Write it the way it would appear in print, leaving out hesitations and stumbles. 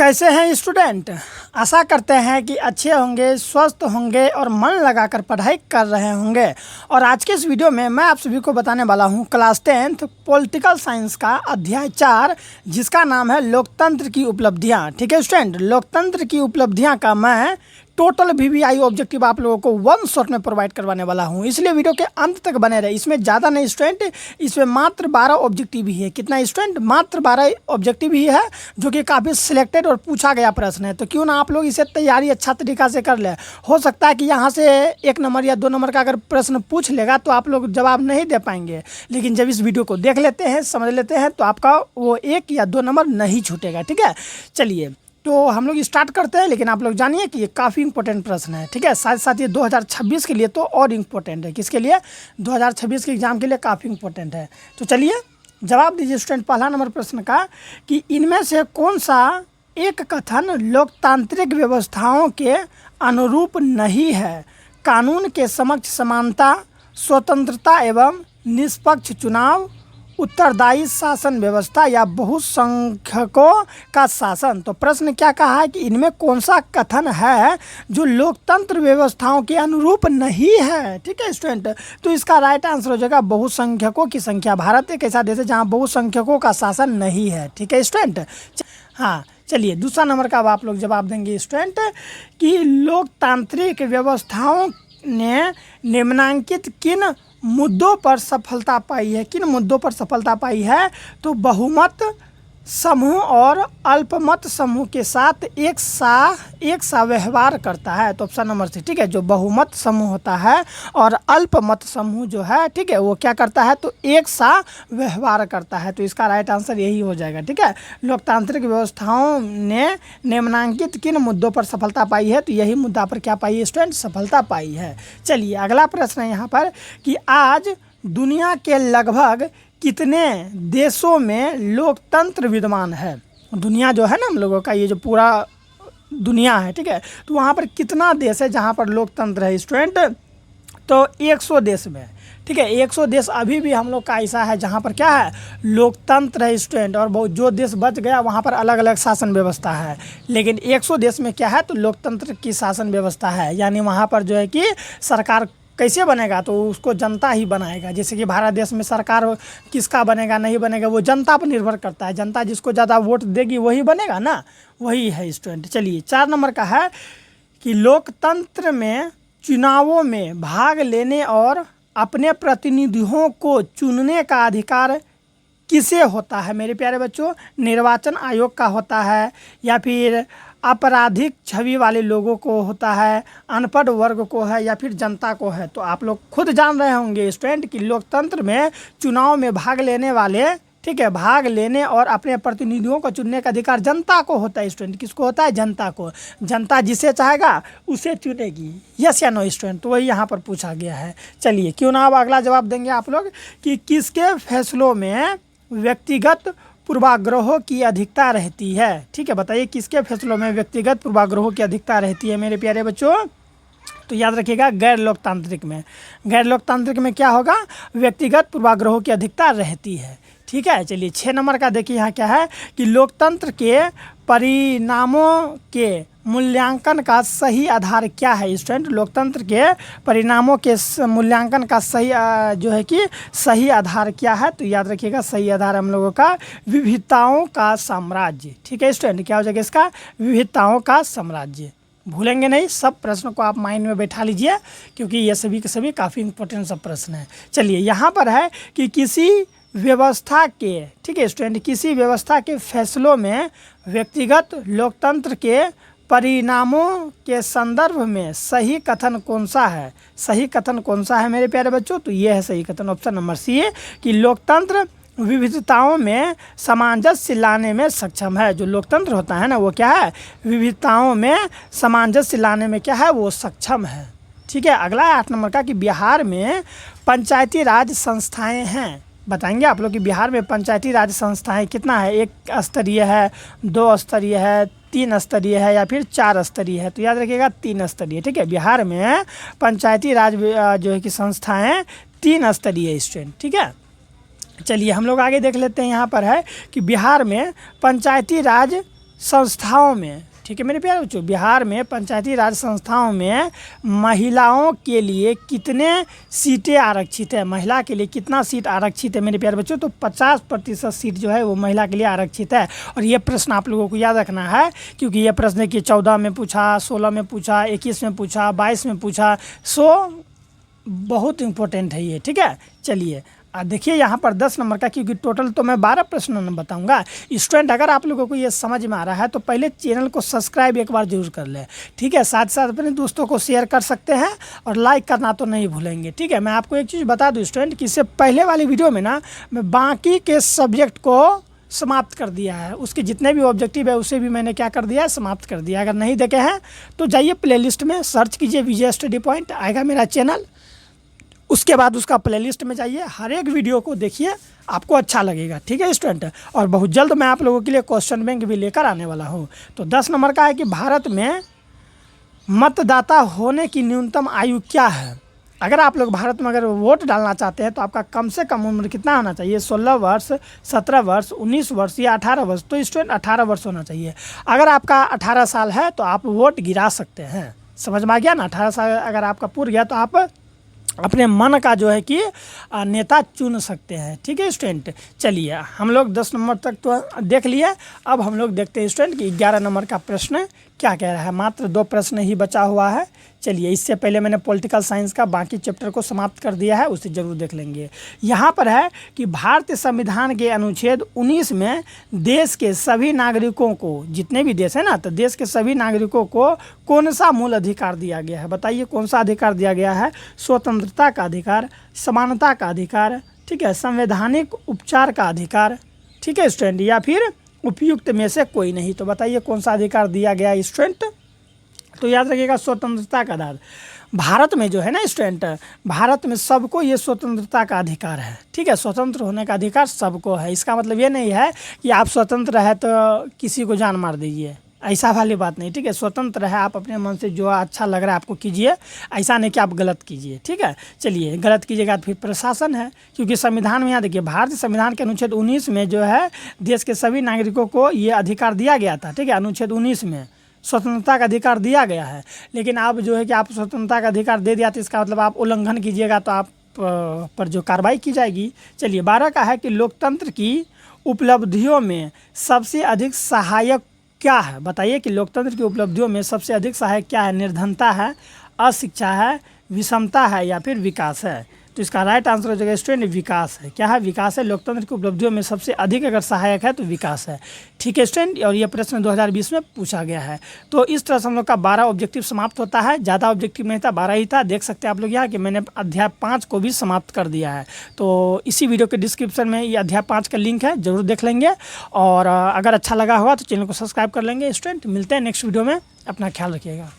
कैसे हैं स्टूडेंट। आशा करते हैं कि अच्छे होंगे, स्वस्थ होंगे और मन लगाकर पढ़ाई कर रहे होंगे। और आज के इस वीडियो में मैं आप सभी को बताने वाला हूं क्लास 10th पॉलिटिकल साइंस का अध्याय 4, जिसका नाम है लोकतंत्र की उपलब्धियां। ठीक है स्टूडेंट, लोकतंत्र की उपलब्धियां का मैं टोटल वीवीआई ऑब्जेक्टिव आप लोगों को वन शॉट में प्रोवाइड करवाने वाला हूं, इसलिए वीडियो के अंत तक बने रहे। इसमें ज़्यादा नहीं स्टूडेंट, इसमें मात्र 12 ऑब्जेक्टिव ही है। कितना स्टूडेंट? मात्र 12 ऑब्जेक्टिव ही है, जो कि काफ़ी सिलेक्टेड और पूछा गया प्रश्न है। तो क्यों ना आप लोग इसे तैयारी अच्छा तरीका से कर ले। हो सकता है कि यहाँ से 1 नंबर या 2 नंबर का अगर प्रश्न पूछ लेगा तो आप लोग जवाब नहीं दे पाएंगे, लेकिन जब इस वीडियो को देख लेते हैं, समझ लेते हैं, तो आपका वो 1 या 2 नंबर नहीं छूटेगा। ठीक है, चलिए तो हम लोग स्टार्ट करते हैं। लेकिन आप लोग जानिए कि ये काफ़ी इंपॉर्टेंट प्रश्न है। ठीक है, साथ साथ ये 2026 के लिए तो और इम्पोर्टेंट है। किसके लिए? 2026 के एग्ज़ाम के लिए काफ़ी इंपॉर्टेंट है। तो चलिए जवाब दीजिए स्टूडेंट पहला नंबर प्रश्न का कि इनमें से कौन सा एक कथन लोकतांत्रिक व्यवस्थाओं के अनुरूप नहीं है? कानून के समक्ष समानता, स्वतंत्रता एवं निष्पक्ष चुनाव, उत्तरदायी शासन व्यवस्था या बहुसंख्यकों का शासन। तो प्रश्न क्या कहा है कि इनमें कौन सा कथन है जो लोकतंत्र व्यवस्थाओं के अनुरूप नहीं है? ठीक है स्टूडेंट, तो इसका राइट आंसर हो जाएगा बहुसंख्यकों की संख्या। भारत एक ऐसा देश है जहां बहुसंख्यकों का शासन नहीं है। ठीक है स्टूडेंट, हाँ चलिए दूसरा नंबर का अब आप लोग जवाब देंगे स्टूडेंट कि लोकतांत्रिक व्यवस्थाओं ने निम्नांकित किन मुद्दों पर सफलता पाई है? किन मुद्दों पर सफलता पाई है? तो बहुमत समूह और अल्पमत समूह के साथ एक सा व्यवहार करता है। तो ऑप्शन नंबर सी, ठीक है, जो बहुमत समूह होता है और अल्पमत समूह जो है, ठीक है, वो क्या करता है? तो एक सा व्यवहार करता है। तो इसका राइट आंसर यही हो जाएगा। ठीक है, लोकतांत्रिक व्यवस्थाओं ने निम्नांकित किन मुद्दों पर सफलता पाई है? तो यही मुद्दा पर क्या पाई है स्टूडेंट? सफलता पाई है। चलिए अगला प्रश्न है यहाँ पर कि आज दुनिया के लगभग कितने देशों में लोकतंत्र विद्यमान है? दुनिया जो है ना हम लोगों का, ये जो पूरा दुनिया है, ठीक है, तो वहाँ पर कितना देश है जहाँ पर लोकतंत्र है स्टूडेंट? तो 100 देश में। ठीक है, 100 देश अभी भी हम लोग का ऐसा है जहाँ पर क्या है? लोकतंत्र है स्टूडेंट। और बहुत जो देश बच गया वहाँ पर अलग अलग शासन व्यवस्था है, लेकिन 100 देश में क्या है? तो लोकतंत्र की शासन व्यवस्था है। यानी वहाँ पर जो है कि सरकार कैसे बनेगा? तो उसको जनता ही बनाएगा। जैसे कि भारत देश में सरकार किसका बनेगा नहीं बनेगा वो जनता पर निर्भर करता है। जनता जिसको ज़्यादा वोट देगी वही बनेगा ना, वही है स्टूडेंट। चलिए 4 नंबर का है कि लोकतंत्र में चुनावों में भाग लेने और अपने प्रतिनिधियों को चुनने का अधिकार किसे होता है मेरे प्यारे बच्चों? निर्वाचन आयोग का होता है, या फिर आपराधिक छवि वाले लोगों को होता है, अनपढ़ वर्ग को है, या फिर जनता को है? तो आप लोग खुद जान रहे होंगे स्टूडेंट कि लोकतंत्र में चुनाव में भाग लेने वाले, ठीक है, भाग लेने और अपने प्रतिनिधियों को चुनने का अधिकार जनता को होता है स्टूडेंट। किसको होता है? जनता को। जनता जिसे चाहेगा उसे चुनेगी। यस या नो स्टूडेंट? तो वही यहाँ पर पूछा गया है। चलिए क्यों ना अब अगला जवाब देंगे आप लोग कि किसके फैसलों में व्यक्तिगत पूर्वाग्रहों की अधिकता रहती है? ठीक है, बताइए किसके फैसलों में व्यक्तिगत पूर्वाग्रहों की अधिकता रहती है मेरे प्यारे बच्चों? तो याद रखिएगा गैर लोकतांत्रिक में। गैर लोकतांत्रिक में क्या होगा? व्यक्तिगत पूर्वाग्रहों की अधिकता रहती है। ठीक है, चलिए 6 नंबर का देखिए यहाँ क्या है कि लोकतंत्र के परिणामों के मूल्यांकन का सही आधार क्या है स्टूडेंट? लोकतंत्र के परिणामों के मूल्यांकन का सही जो है कि सही आधार क्या है? तो याद रखिएगा सही आधार हम लोगों का विविधताओं का साम्राज्य। ठीक है स्टूडेंट, क्या हो जाएगा इसका? विविधताओं का साम्राज्य। भूलेंगे नहीं, सब प्रश्नों को आप माइंड में बैठा लीजिए, क्योंकि ये सभी के सभी काफ़ी इंपॉर्टेंट सब प्रश्न हैं। चलिए यहाँ पर है कि किसी व्यवस्था के, ठीक है स्टूडेंट, किसी व्यवस्था के फैसलों में व्यक्तिगत लोकतंत्र के परिणामों के संदर्भ में सही कथन कौन सा है? सही कथन कौन सा है मेरे प्यारे बच्चों? तो ये है सही कथन, ऑप्शन नंबर सी है कि लोकतंत्र विविधताओं में सामंजस्य लाने में सक्षम है। जो लोकतंत्र होता है ना वो क्या है? विविधताओं में सामंजस्य लाने में क्या है? वो सक्षम है। ठीक है, अगला है 8 नंबर का कि बिहार में पंचायती राज संस्थाएं हैं। बताएंगे आप लोग कि बिहार में पंचायती राज संस्थाएं कितना है? 1 स्तरीय है, 2 स्तरीय है, 3 स्तरीय है, या फिर 4 स्तरीय है? तो याद रखिएगा 3 स्तरीय। ठीक है, बिहार में पंचायती राज जो है कि संस्थाएं 3 स्तरीय स्टूडेंट। ठीक है, चलिए हम लोग आगे देख लेते हैं। यहाँ पर है कि बिहार में पंचायती राज संस्थाओं में, ठीक है मेरे प्यारे बच्चों, बिहार में पंचायती राज संस्थाओं में महिलाओं के लिए कितने सीटें आरक्षित है, महिला के लिए कितना सीट आरक्षित है मेरे प्यारे बच्चों, तो 50% सीट जो है वो महिला के लिए आरक्षित है। और ये प्रश्न आप लोगों को याद रखना है, क्योंकि ये प्रश्न कि 14 में पूछा, 16 में पूछा, 21 में पूछा, 22 में पूछा, सो बहुत इम्पोर्टेंट है ये, ठीक है। चलिए देखिए यहाँ पर 10 नंबर का, क्योंकि टोटल तो मैं 12 प्रश्न बताऊंगा। स्टूडेंट अगर आप लोगों को ये समझ में आ रहा है तो पहले चैनल को सब्सक्राइब एक बार जरूर कर लें, ठीक है। साथ साथ अपने दोस्तों को शेयर कर सकते हैं और लाइक करना तो नहीं भूलेंगे, ठीक है। मैं आपको एक चीज़ बता दूँ स्टूडेंट कि इससे पहले वाली वीडियो में ना मैं बाकी के सब्जेक्ट को समाप्त कर दिया है, उसके जितने भी ऑब्जेक्टिव है उसे भी मैंने क्या कर दिया है, समाप्त कर दिया। अगर नहीं देखे हैं तो जाइए प्लेलिस्ट में सर्च कीजिए विजय स्टडी पॉइंट, आएगा मेरा चैनल, उसके बाद उसका प्लेलिस्ट में जाइए, हर एक वीडियो को देखिए, आपको अच्छा लगेगा, ठीक है स्टूडेंट। और बहुत जल्द मैं आप लोगों के लिए क्वेश्चन बैंक भी लेकर आने वाला हूँ। तो 10 नंबर का है कि भारत में मतदाता होने की न्यूनतम आयु क्या है। अगर आप लोग भारत में अगर वोट डालना चाहते हैं तो आपका कम से कम उम्र कितना होना चाहिए, 16 वर्ष, 17 वर्ष, 19 वर्ष या 18 वर्ष। तो स्टूडेंट 18 वर्ष होना चाहिए। अगर आपका 18 साल है तो आप वोट गिरा सकते हैं, समझ में आ गया ना। 18 साल अगर आपका पूरा गया तो आप अपने मन का जो है कि नेता चुन सकते हैं, ठीक है स्टूडेंट। चलिए हम लोग 10 नंबर तक तो देख लिए, अब हम लोग देखते हैं स्टूडेंट कि 11 नंबर का प्रश्न क्या कह रहा है। मात्र 2 प्रश्न ही बचा हुआ है। चलिए इससे पहले मैंने पॉलिटिकल साइंस का बाकी चैप्टर को समाप्त कर दिया है, उसे ज़रूर देख लेंगे। यहाँ पर है कि भारतीय संविधान के अनुच्छेद 19 में देश के सभी नागरिकों को, जितने भी देश है ना, तो देश के सभी नागरिकों को कौन सा मूल अधिकार दिया गया है, बताइए कौन सा अधिकार दिया गया है। स्वतंत्रता का अधिकार, समानता का अधिकार, ठीक है, संवैधानिक उपचार का अधिकार, ठीक है स्टूडेंट, या फिर उपयुक्त में से कोई नहीं। तो बताइए कौन सा अधिकार दिया गया स्टूडेंट। तो याद रखिएगा स्वतंत्रता का आधार। भारत में जो है ना स्टूडेंट, भारत में सबको ये स्वतंत्रता का अधिकार है, ठीक है। स्वतंत्र होने का अधिकार सबको है। इसका मतलब ये नहीं है कि आप स्वतंत्र है तो किसी को जान मार दीजिए, ऐसा वाली बात नहीं, ठीक है। स्वतंत्र है, आप अपने मन से जो अच्छा लग रहा है आपको कीजिए, ऐसा नहीं कि आप गलत कीजिए, ठीक है। चलिए गलत कीजिएगा तो फिर प्रशासन है, क्योंकि संविधान में यहाँ देखिए भारतीय संविधान के अनुच्छेद 19 में जो है देश के सभी नागरिकों को ये अधिकार दिया गया था, ठीक है। अनुच्छेद 19 में स्वतंत्रता का अधिकार दिया गया है, लेकिन आप जो है कि आप स्वतंत्रता का अधिकार दे दिया तो इसका मतलब आप उल्लंघन कीजिएगा तो आप पर जो कार्रवाई की जाएगी। चलिए 12 का है कि लोकतंत्र की उपलब्धियों में सबसे अधिक सहायक क्या है। बताइए कि लोकतंत्र की उपलब्धियों में सबसे अधिक सहायक क्या है। निर्धनता है, अशिक्षा है, विषमता है या फिर विकास है। तो इसका राइट आंसर हो जाएगा स्टूडेंट विकास है। क्या है, विकास है। लोकतंत्र की उपलब्धियों में सबसे अधिक अगर सहायक है तो विकास है, ठीक है स्टूडेंट। और ये प्रश्न 2020 में पूछा गया है। तो इस तरह से हम लोग का 12 ऑब्जेक्टिव समाप्त होता है। ज़्यादा ऑब्जेक्टिव नहीं था, 12 ही था। देख सकते हैं आप लोग यहाँ कि मैंने अध्याय 5 को भी समाप्त कर दिया है। तो इसी वीडियो के डिस्क्रिप्शन में ये अध्याय 5 का लिंक है, जरूर देख लेंगे। और अगर अच्छा लगा होगा तो चैनल को सब्सक्राइब कर लेंगे स्टूडेंट। मिलते हैं नेक्स्ट वीडियो में, अपना ख्याल रखिएगा।